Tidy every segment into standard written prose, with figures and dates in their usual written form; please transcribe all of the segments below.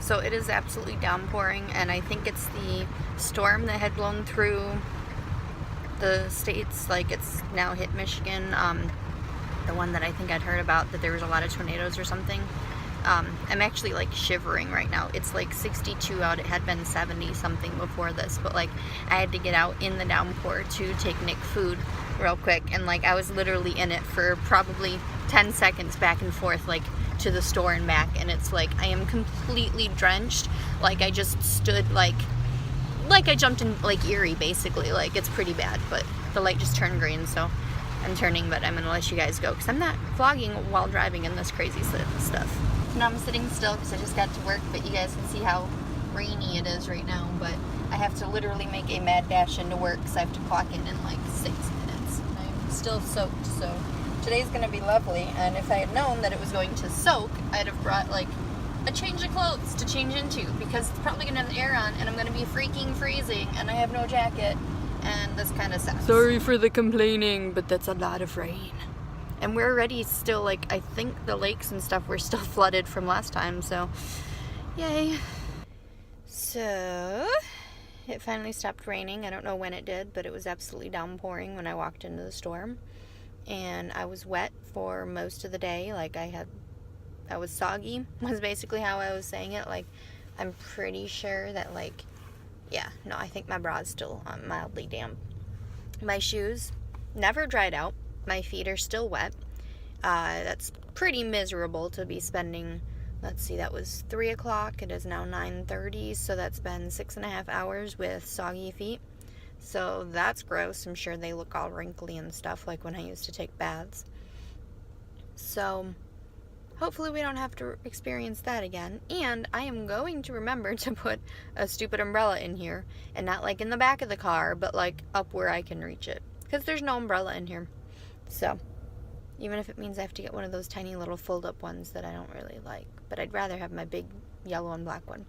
So it is absolutely downpouring, and I think it's the storm that had blown through the states, like it's now hit Michigan, the one that I think I'd heard about, that there was a lot of tornadoes or something. I'm actually like shivering right now. It's like 62 out. It had been 70 something before this, but like I had to get out in the downpour to take Nick food real quick, and like I was literally in it for probably 10 seconds back and forth, like to the store and back, and it's like I am completely drenched. Like I just stood like I jumped in Lake Erie basically. Like it's pretty bad, but the light just turned green, so I'm turning, but I'm gonna let you guys go because I'm not vlogging while driving in this crazy stuff. Now I'm sitting still because I just got to work, but you guys can see how rainy it is right now. But I have to literally make a mad dash into work because I have to clock in like 6 minutes. I'm still soaked, so today's gonna be lovely. And if I had known that it was going to soak, I'd have brought like a change of clothes to change into, because it's probably gonna have the air on and I'm gonna be freaking freezing and I have no jacket, and this kind of sucks. Sorry for the complaining, but that's a lot of rain. And we're already still, like, I think the lakes and stuff were still flooded from last time, so yay. So it finally stopped raining. I don't know when it did, but it was absolutely downpouring when I walked into the store, and I was wet for most of the day. Like I was soggy was basically how I was saying it. Like I'm pretty sure that, like, yeah, no, I think my bra is still mildly damp. My shoes never dried out. My feet are still wet. That's pretty miserable to be spending, let's see, that was 3 o'clock. It is now 9:30, so that's been 6.5 hours with soggy feet. So that's gross. I'm sure they look all wrinkly and stuff like when I used to take baths. So hopefully we don't have to experience that again. And I am going to remember to put a stupid umbrella in here, and not like in the back of the car, but like up where I can reach it, because there's no umbrella in here. So even if it means I have to get one of those tiny little fold-up ones that I don't really like, but I'd rather have my big yellow and black one.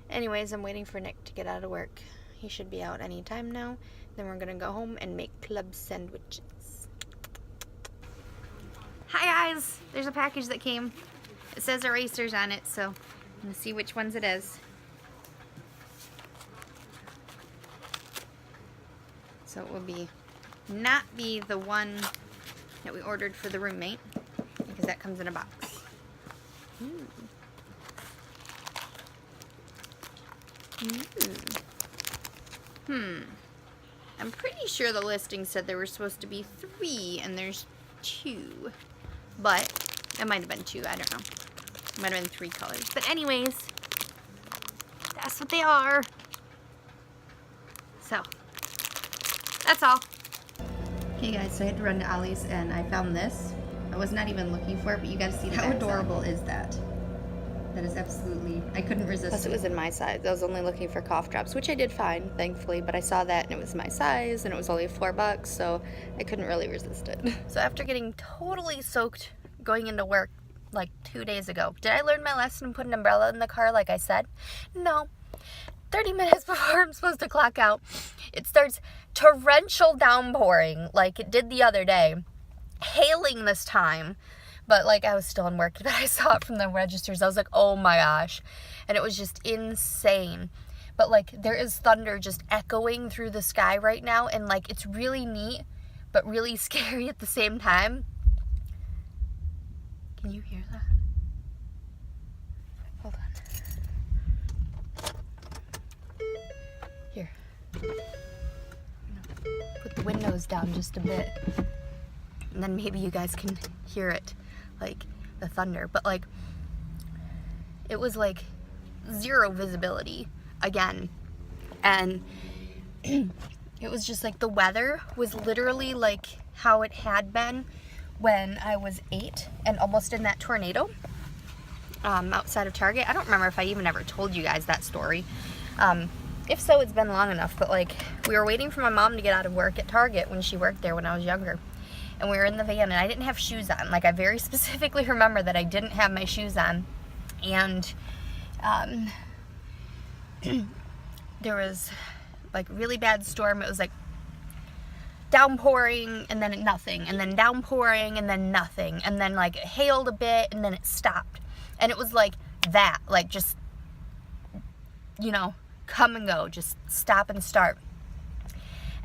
Anyways, I'm waiting for Nick to get out of work. He should be out any time now. Then we're gonna go home and make club sandwiches. Hi guys! There's a package that came. It says erasers on it, so I'm gonna see which ones it is. So it will not be the one that we ordered for the roommate, because that comes in a box. Ooh. Ooh. I'm pretty sure the listing said there were supposed to be 3, and there's 2. But it might have been 2, I don't know. It might have been 3 colors. But anyways, that's what they are. So, that's all. Okay guys, so I had to run to Ollie's and I found this. I was not even looking for it, but you gotta see how adorable is that. That is absolutely, I couldn't resist it. Plus it was in my size. I was only looking for cough drops, which I did find, thankfully, but I saw that and it was my size and it was only $4, so I couldn't really resist it. So after getting totally soaked going into work like 2 days ago, did I learn my lesson and put an umbrella in the car like I said? No. 30 minutes before I'm supposed to clock out, it starts torrential downpouring like it did the other day. Hailing this time. But like I was still in work, but I saw it from the registers. I was like, oh my gosh. And it was just insane. But like there is thunder just echoing through the sky right now. And like it's really neat, but really scary at the same time. Can you hear that? Hold on. Here. Put the windows down just a bit. And then maybe you guys can hear it, like the thunder. But like, it was like 0 visibility again. And it was just like the weather was literally like how it had been when I was 8 and almost in that tornado outside of Target. I don't remember if I even ever told you guys that story. If so, it's been long enough. But like, we were waiting for my mom to get out of work at Target when she worked there when I was younger. And we were in the van and I didn't have shoes on. Like I very specifically remember that I didn't have my shoes on. And there was like really bad storm. It was like downpouring and then nothing, and then downpouring and then nothing, and then like it hailed a bit and then it stopped. And it was like that, like, just, you know, come and go, just stop and start.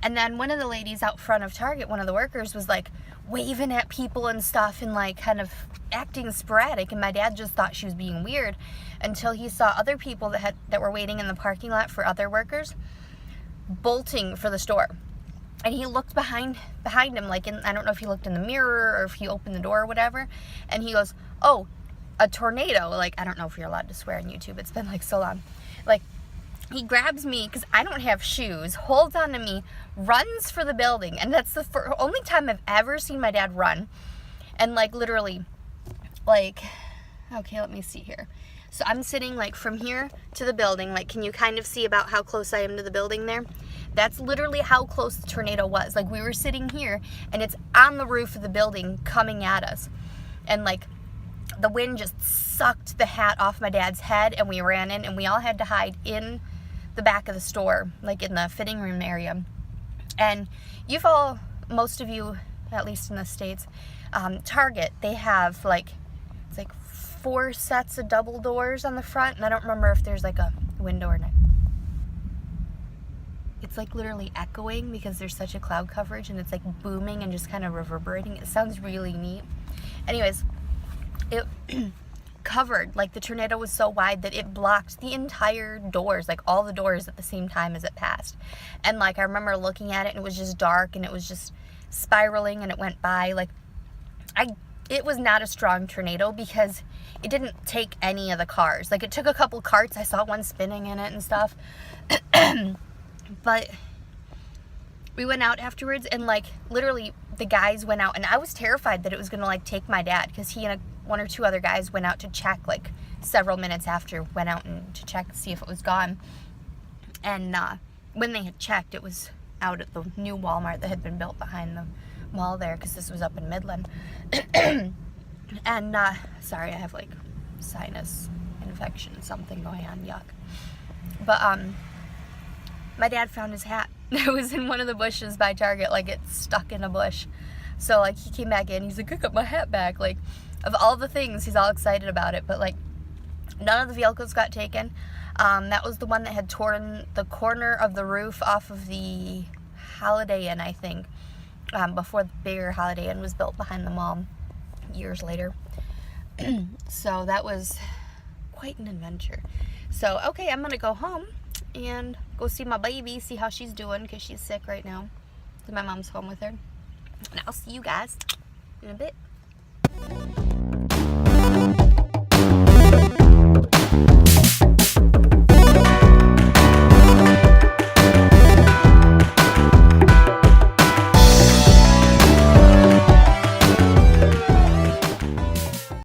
And then one of the ladies out front of Target, one of the workers, was like waving at people and stuff and like kind of acting sporadic, and my dad just thought she was being weird until he saw other people that were waiting in the parking lot for other workers bolting for the store. And he looked behind him, like, I don't know if he looked in the mirror or if he opened the door or whatever, and he goes, "Oh, a tornado." Like, I don't know if you're allowed to swear on YouTube, it's been like so long. Like, he grabs me because I don't have shoes, holds on to me, runs for the building, and that's the only time I've ever seen my dad run. And like literally, like, okay, let me see here. So I'm sitting like from here to the building, like, can you kind of see about how close I am to the building there? That's literally how close the tornado was. Like, we were sitting here and it's on the roof of the building coming at us. And like, the wind just sucked the hat off my dad's head, and we ran in, and we all had to hide in the back of the store, like in the fitting room area. And most of you, at least in the States, Target, they have like, it's like 4 sets of double doors on the front, and I don't remember if there's like a window or not. It's like literally echoing because there's such a cloud coverage, and it's like booming and just kind of reverberating. It sounds really neat. Anyways, it covered, like, the tornado was so wide that it blocked the entire doors, like all the doors at the same time as it passed. And like, I remember looking at it and it was just dark and it was just spiraling and it went by. Like, it was not a strong tornado because it didn't take any of the cars. Like, it took a couple carts. I saw one spinning in it and stuff. But we went out afterwards, and like literally the guys went out, and I was terrified that it was gonna like take my dad, because he and one or two other guys went out to check, like several minutes after, went out and to check to see if it was gone. And when they had checked, it was out at the new Walmart that had been built behind the mall there, because this was up in Midland. And sorry, I have like sinus infection, something going on, yuck. But my dad found his hat. It was in one of the bushes by Target, like it's stuck in a bush. So like, he came back in, he's like, "I got my hat back." Like, of all the things, he's all excited about it. But like, none of the vehicles got taken. That was the one that had torn the corner of the roof off of the Holiday Inn, I think, before the bigger Holiday Inn was built behind the mall years later. So that was quite an adventure. So okay, I'm gonna go home and go see my baby, see how she's doing, because she's sick right now. So my mom's home with her. And I'll see you guys in a bit.